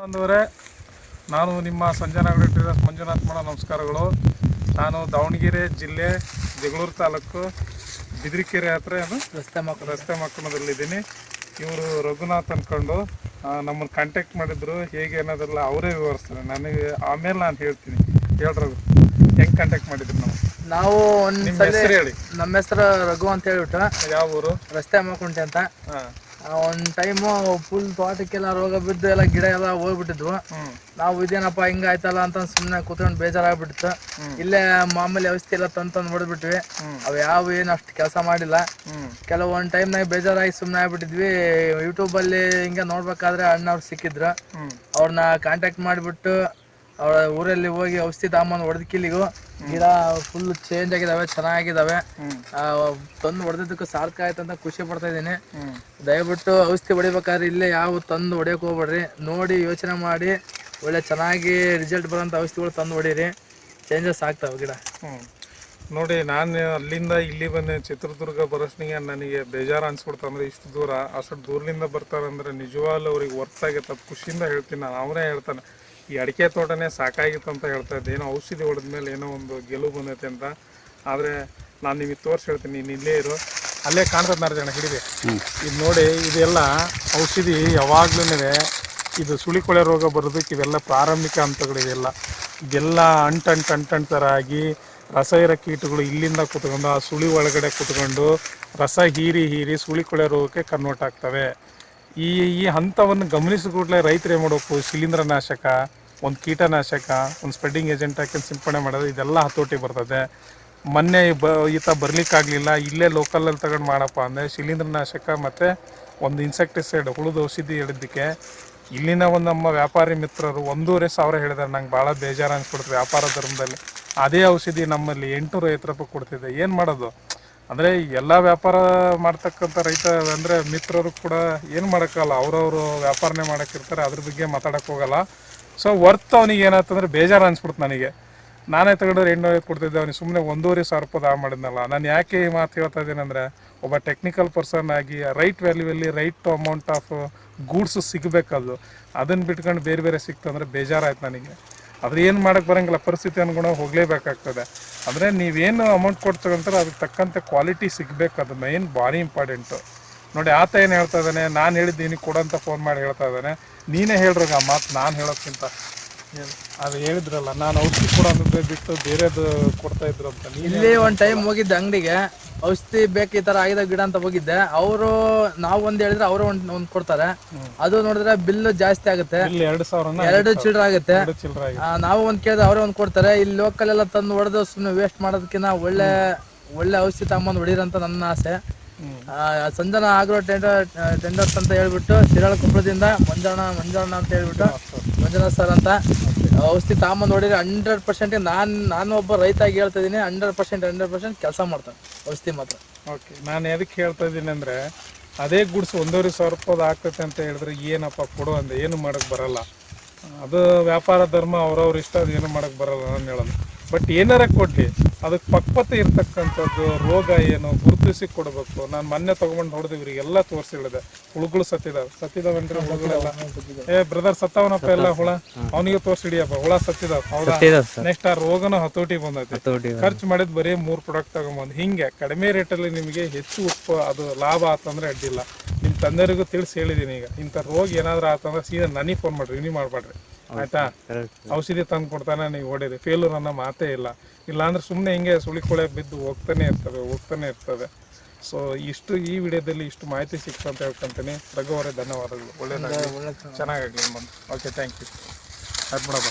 ಬಂದವರೇ, ನಾನು ನಿಮ್ಮ ಸಂಜಯನಗರ ಟ್ರೇಡರ್ಸ್ ಮಂಜುನಾಥ್ ಮಾಡೋ ನಮಸ್ಕಾರಗಳು. ನಾನು ದಾವಣಗೆರೆ ಜಿಲ್ಲೆ ಜಗಳೂರು ತಾಲೂಕು ಬಿದ್ರಿಕೆರೆ ಹತ್ರ ರಸ್ತೆ ಮಕ್ಕಳದಲ್ಲಿದ್ದೀನಿ. ಇವರು ರಘುನಾಥ್ ಅಂದ್ಕೊಂಡು ನಮ್ಮನ್ನು ಕಾಂಟ್ಯಾಕ್ಟ್ ಮಾಡಿದ್ರು. ಹೇಗೆ ಅನ್ನೋದೆಲ್ಲ ಅವರೇ ವಿವರಿಸ್ತಾರೆ. ನನಗೆ ಆಮೇಲೆ ನಾನು ಹೇಳ್ತೀನಿ. ಹೇಳ್ರಘು, ಹೆಂಗೆ ಕಾಂಟ್ಯಾಕ್ಟ್ ಮಾಡಿದ್ರು ನಾವು ನಿಮ್ಮ ಹೆಸರು ಹೇಳಿ. ನಮ್ಮ ಹೆಸರು ರಘು ಅಂತ ಹೇಳ್ಬಿಟ್ಟು. ಯಾವ ಊರು? ರಸ್ತೆ ಅಮ್ಮಕುಂಟೆ ಅಂತ. ಒಂದು ಟೈಮು ಫುಲ್ ತೋಟಕ್ಕೆಲ್ಲ ರೋಗ ಬಿದ್ದು ಎಲ್ಲ ಗಿಡ ಎಲ್ಲ ಹೋಗ್ಬಿಟ್ಟಿದ್ವು. ನಾವು ಇದೇನಪ್ಪ ಹಿಂಗಾಯ್ತಲ್ಲ ಅಂತ ಸುಮ್ಮನೆ ಕೂತ್ಕೊಂಡು ಬೇಜಾರಾಗ್ಬಿಟ್ಟಿತ್ತು. ಇಲ್ಲೇ ಮಾಮೂಲಿ ಔಷಧಿ ಎಲ್ಲ ತಂದು ಹೊಡೆದ್ಬಿಟ್ವಿ. ಅವು ಯಾವ ಏನು ಅಷ್ಟು ಕೆಲಸ ಮಾಡಿಲ್ಲ. ಕೆಲವೊಂದು ಟೈಮ್ನಾಗ ಬೇಜಾರಾಗಿ ಸುಮ್ಮನೆ ಆಗ್ಬಿಟ್ಟಿದ್ವಿ. ಯೂಟ್ಯೂಬಲ್ಲಿ ಹಿಂಗೆ ನೋಡ್ಬೇಕಾದ್ರೆ ಅಣ್ಣವ್ರು ಸಿಕ್ಕಿದ್ರು. ಅವ್ರನ್ನ ಕಾಂಟ್ಯಾಕ್ಟ್ ಮಾಡಿಬಿಟ್ಟು ಅವ್ರ ಊರಲ್ಲಿ ಹೋಗಿ ಔಷಧಿ ತಗೊಂಬಂದು ಹೊಡೆದಕ್ಕಿಲ್ಲಿಗೂ ಗಿಡ ಫುಲ್ ಚೇಂಜ್ ಆಗಿದಾವೆ, ಚೆನ್ನಾಗಿದ್ದಾವೆ. ತಂದು ಹೊಡೆದಕ್ಕೂ ಸಾರ್ಥಕ ಆಯ್ತು ಅಂತ ಖುಷಿ ಪಡ್ತಾ ಇದ್ದೀನಿ. ದಯವಿಟ್ಟು ಔಷಧಿ ಹೊಡಿಬೇಕಾದ್ರೆ ಇಲ್ಲೇ ಯಾವ ತಂದು ಹೊಡಿಯೋಕೆ ಹೋಗ್ಬೇಡ್ರಿ. ನೋಡಿ ಯೋಚನೆ ಮಾಡಿ ಒಳ್ಳೆ ಚೆನ್ನಾಗಿ ರಿಸಲ್ಟ್ ಬರೋಂಥ ಔಷಧಿಗಳು ತಂದು ಹೊಡೀರಿ. ಚೇಂಜಸ್ ಆಗ್ತಾವೆ ಗಿಡ. ನೋಡಿ, ನಾನು ಅಲ್ಲಿಂದ ಇಲ್ಲಿ ಬಂದೆ. ಚಿತ್ರದುರ್ಗ ಬರೋಷ್ನಿಗೆ ನನಗೆ ಬೇಜಾರು ಅನ್ಸ್ಬಿಡ್ತಂದ್ರೆ ಇಷ್ಟು ದೂರ ಅಷ್ಟು ದೂರದಿಂದ ಬರ್ತಾರಂದ್ರೆ ನಿಜವಾಗ್ಲೂ ಅವ್ರಿಗೆ ವರ್ತ್ ಆಗೈತೆ. ಖುಷಿಯಿಂದ ಹೇಳ್ತೀನಿ ನಾನು. ಅವರೇ ಹೇಳ್ತಾನೆ, ಈ ಅಡಿಕೆ ತೋಟನೇ ಸಾಕಾಗಿತ್ತು ಅಂತ ಹೇಳ್ತಾ ಇದ್ದೆ. ಏನೋ ಔಷಧಿ ಹೊಡೆದ್ಮೇಲೆ ಏನೋ ಒಂದು ಗೆಲುವು ಬಂದೈತೆ ಅಂತ. ಆದರೆ ನಾನು ನಿಮಗೆ ತೋರಿಸಿ ಹೇಳ್ತೀನಿ, ನೀನು ಇಲ್ಲೇ ಇರು. ಅಲ್ಲೇ ಕಾಣ್ತದೆ 4 ಜನ ಹಿಡಿದೆ. ಇದು ನೋಡಿ, ಇದೆಲ್ಲ ಔಷಧಿ ಯಾವಾಗ್ಲೂ ಇದು ಸುಳಿಕೊಳೆ ರೋಗ ಬರೋದಕ್ಕೆ ಇವೆಲ್ಲ ಪ್ರಾರಂಭಿಕ ಹಂತಗಳಿದೆಲ್ಲ. ಇದೆಲ್ಲ ಅಂಟು ಥರ ಆಗಿ ರಸ ಇರೋ ಕೀಟಗಳು ಇಲ್ಲಿಂದ ಕೂತ್ಕೊಂಡು ಆ ಸುಳಿ ಒಳಗಡೆ ಕೂತ್ಕೊಂಡು ರಸ ಹೀರಿ ಸುಳಿಕೊಳೆ ರೋಗಕ್ಕೆ ಕನ್ವರ್ಟ್ ಆಗ್ತವೆ. ಈ ಹಂತವನ್ನು ಗಮನಿಸಿಕೂಡಲೇ ರೈತರು ಏನು ಮಾಡಬೇಕು? ಶಿಲೀಂಧ್ರನಾಶಕ, ಒಂದು ಕೀಟನಾಶಕ, ಒಂದು ಸ್ಪ್ರೆಡ್ಡಿಂಗ್ ಏಜೆಂಟ್ ಹಾಕಿ ಸಿಂಪಡಣೆ ಮಾಡೋದು. ಇದೆಲ್ಲ ಹತೋಟಿ ಬರ್ತದೆ. ಮೊನ್ನೆ ಈತ ಬರಲಿಕ್ಕಾಗಲಿಲ್ಲ, ಇಲ್ಲೇ ಲೋಕಲಲ್ಲಿ ತಗೊಂಡು ಮಾಡಪ್ಪ ಅಂದರೆ ಶಿಲೀಂಧ್ರನಾಶಕ ಮತ್ತು ಒಂದು ಇನ್ಸೆಕ್ಟಿಸೈಡ್ ಹುಳುದ ಔಷಧಿ ಹೇಳಿದ್ದಕ್ಕೆ ಇಲ್ಲಿನ ಒಂದು ನಮ್ಮ ವ್ಯಾಪಾರಿ ಮಿತ್ರರು 1,500 ಹೇಳಿದ್ದಾರೆ. ನಂಗೆ ಭಾಳ ಬೇಜಾರು ಅನ್ಸ್ಬಿಡ್ತು. ವ್ಯಾಪಾರ ಧರ್ಮದಲ್ಲಿ ಅದೇ ಔಷಧಿ ನಮ್ಮಲ್ಲಿ 850 ರೂಪಾಯಿ ಕೊಡ್ತಿದ್ದೆ. ಏನು ಮಾಡೋದು ಅಂದರೆ ಎಲ್ಲ ವ್ಯಾಪಾರ ಮಾಡ್ತಕ್ಕಂಥ ರೈತ ಅಂದರೆ ಮಿತ್ರರು ಕೂಡ ಏನು ಮಾಡೋಕ್ಕಲ್ಲ. ಅವ್ರವರು ವ್ಯಾಪಾರನೇ ಮಾಡೋಕ್ಕಿರ್ತಾರೆ, ಅದ್ರ ಬಗ್ಗೆ ಮಾತಾಡೋಕ್ಕೆ ಹೋಗಲ್ಲ. ಸೊ ವರ್ತ್ ಅವನಿಗೆ ಏನಾಯ್ತಂದ್ರೆ ಬೇಜಾರು ಅನ್ಸ್ಬಿಡ್ತು ನನಗೆ. ನಾನೇ ತಗೊಂಡ್ರೆ 850 ಕೊಡ್ತಿದ್ದೆ, ಅವನಿಗೆ ಸುಮ್ಮನೆ 1,500 ರೂಪಾಯಿ ದಾ ಮಾಡಿದ್ನಲ್ಲ. ನಾನು ಯಾಕೆ ಈ ಮಾತು ಹೇಳ್ತಾ ಇದ್ದೀನಿ ಅಂದರೆ, ಒಬ್ಬ ಟೆಕ್ನಿಕಲ್ ಪರ್ಸನ್ ಆಗಿ ರೈಟ್ ವ್ಯಾಲ್ಯೂವಲ್ಲಿ ರೈಟ್ ಅಮೌಂಟ್ ಆಫ್ ಗೂಡ್ಸು ಸಿಗಬೇಕದು. ಅದನ್ನು ಬಿಟ್ಕೊಂಡು ಬೇರೆ ಸಿಕ್ತಂದ್ರೆ ಬೇಜಾರಾಯ್ತು ನನಗೆ. ಅದ್ರ ಏನು ಮಾಡೋಕ್ಕೆ ಬರೋಂಗಿಲ್ಲ, ಪರಿಸ್ಥಿತಿ ಅನುಗುಣ ಹೋಗಲೇಬೇಕಾಗ್ತದೆ. ಅಂದರೆ ನೀವೇನು ಅಮೌಂಟ್ ಕೊಟ್ಟು ತಗೊಂತಾರೆ ಅದಕ್ಕೆ ತಕ್ಕಂತೆ ಕ್ವಾಲಿಟಿ ಸಿಗಬೇಕು. ಅದು ಮೇನ್ ಭಾರಿ ಇಂಪಾರ್ಟೆಂಟು. ನೋಡಿ, ಆತ ಏನು ಹೇಳ್ತಾ ಇದ್ದಾನೆ, ನಾನು ಹೇಳಿದ್ದೀನಿ ಕೊಡಂತ ಫೋನ್ ಮಾಡಿ ಹೇಳ್ತಾ ಇದ್ದಾನೆ. ನೀನೇ ಹೇಳ್ರಾಗ ಆ ಮಾತು ನಾನು ಹೇಳೋಕ್ಕಿಂತ. ಅದು ಹೇಳಿದ್ರಲ್ಲ, ನಾನು ಔಷಧಿ ಕೊಡೋದು ಬಿಟ್ಟು ಬೇರೆದು ಕೊಡ್ತಾ ಇದ್ರು ಅಂತ. ಇಲ್ಲಿ ಒಂದು ಟೈಮ್ ಹೋಗಿದ್ದೆ ಅಂಗಡಿಗೆ, ಔಷಧಿ ಬೇಕು ಈ ಥರ ಆಗಿದೆ ಗಿಡ ಅಂತ ಹೋಗಿದ್ದೆ. ಅವರು ನಾವು ಒಂದು ಹೇಳಿದ್ರೆ ಅವರು ಒಂದು ಕೊಡ್ತಾರೆ. ಅದು ನೋಡಿದ್ರೆ ಬಿಲ್ ಜಾಸ್ತಿ ಆಗುತ್ತೆ, 2 ಚಿಲ್ಲರೆ ಆಗುತ್ತೆ. ನಾವು ಒಂದು ಕೇಳಿದ್ರೆ ಅವರೇ ಒಂದು ಕೊಡ್ತಾರೆ. ಇಲ್ಲಿ ಲೋಕಲ್ ಎಲ್ಲ ತಂದು ಹೊಡೆದು ಸುಮ್ಮನೆ ವೇಸ್ಟ್ ಮಾಡೋದಕ್ಕಿಂತ ಒಳ್ಳೆ ಔಷಧಿ ತಗೊಂಬಂದು ಹೊಡೀರಂತ ನನ್ನ ಆಸೆ. ಸಂಜನಾ ಆಗ್ರೋ ಟೆಂಡರ್ಸ್ ಅಂತ ಹೇಳ್ಬಿಟ್ಟು ಶಿರಾಳಕೊಪ್ಪಳದಿಂದ ಮಂಜಣ್ಣ ಅಂತ ಹೇಳ್ಬಿಟ್ಟು ಮಂಜುನಾಥ್ ಸರ್ ಅಂತ ಔಷಧಿ ತಗೊಂಬಂದು ಹೊಡೀರಿ. 100% ನಾನು ಒಬ್ಬ ರೈತಾಗಿ ಹೇಳ್ತಾ ಇದ್ದೀನಿ. 100% ಕೆಲಸ ಮಾಡ್ತಾನೆ ಔಷಧಿ ಮಾತ್ರ. ಓಕೆ, ನಾನು ಎದಕ್ಕೆ ಹೇಳ್ತಾ ಇದ್ದೀನಿ ಅಂದರೆ, ಅದೇ ಗುಡ್ಸ್ 1,500 ರೂಪಾಯಿ ಆಗ್ತೈತೆ ಅಂತ ಹೇಳಿದ್ರೆ ಏನಪ್ಪ ಕೊಡು ಅಂದೆ, ಏನು ಮಾಡೋಕ್ಕೆ ಬರಲ್ಲ. ಅದು ವ್ಯಾಪಾರ ಧರ್ಮ, ಅವ್ರವ್ರ ಇಷ್ಟ, ಅದು ಏನು ಮಾಡೋಕ್ಕೆ ಬರಲ್ಲ ನಾನು ಹೇಳೋದು. ಬಟ್ ಏನಾರ ಕೊಡಲಿ, ಅದಕ್ಕೆ ಪಕ್ವತೆ ಇರ್ತಕ್ಕಂಥದ್ದು, ರೋಗ ಏನು ಗುರುತಿಸಿ ಕೊಡಬೇಕು. ನಾನು ಮೊನ್ನೆ ತೊಗೊಂಡು ನೋಡಿದೆ, ಇವರಿಗೆಲ್ಲ ತೋರಿಸಿ ಹೇಳಿದೆ. ಹುಳುಗಳು ಸತ್ತಿದಾವೇನ್ರಿ ಹುಳುಗಳೆಲ್ಲ? ಬ್ರದರ್ ಸತ್ತವನಪ್ಪ ಎಲ್ಲ ಹುಳ, ಅವನಿಗೆ ತೋರಿಸಿ ಹಿಡಿಯಪ್ಪ ಹುಳ ಸತ್ತಿದಾವ. ಹೌದಾ? ನೆಕ್ಸ್ಟ್ ಆ ರೋಗನ ಹತೋಟಿ ಬಂದೈತಿ. ಖರ್ಚು ಮಾಡಿದ್ ಬರೀ 3 ಪ್ರಾಡಕ್ಟ್ ತಗೊಂಬಂದು ಹಿಂಗೆ ಕಡಿಮೆ ರೇಟಲ್ಲಿ ನಿಮಗೆ ಹೆಚ್ಚು ಅದು ಲಾಭ ಆತಂದ್ರೆ ಅಡ್ಡಿಲ್ಲ. ನಿಮ್ಮ ತಂದೆಯರಿಗೂ ತಿಳಿಸಿ ಹೇಳಿದ್ದೀನಿ. ಈಗ ಇಂಥ ರೋಗ ಏನಾದ್ರೂ ಆತಂದ್ರೆ ಸೀದಾ ನನಗೆ ಫೋನ್ ಮಾಡ್ರಿ, ನೀವು ಮಾಡಬೇಡ್ರಿ, ಆಯ್ತಾ? ಔಷಧಿ ತಂದು ಕೊಡ್ತಾನೆ, ನೀವು ಹೊಡೀರಿ. ಫೇಲೂರ್ ಅನ್ನೋ ಮಾತೇ ಇಲ್ಲ. ಇಲ್ಲಾಂದ್ರೆ ಸುಮ್ಮನೆ ಹಿಂಗೆ ಸುಳಿಕೊಳೆ ಬಿದ್ದು ಹೋಗ್ತಾನೆ ಇರ್ತದೆ. ಸೊ ಈ ವಿಡಿಯೋದಲ್ಲಿ ಇಷ್ಟು ಮಾಹಿತಿ ಸಿಕ್ತು ಅಂತ ಹೇಳ್ಕೊಂತೀನಿ. ರಘು ಅವರೇ ಧನ್ಯವಾದಗಳು. ಒಳ್ಳೆಯದಾಗಲಿ, ಚೆನ್ನಾಗಾಗಲಿ ಬಂದು. Okay, thank you. ಅದು ಬಿಡಪ್ಪ.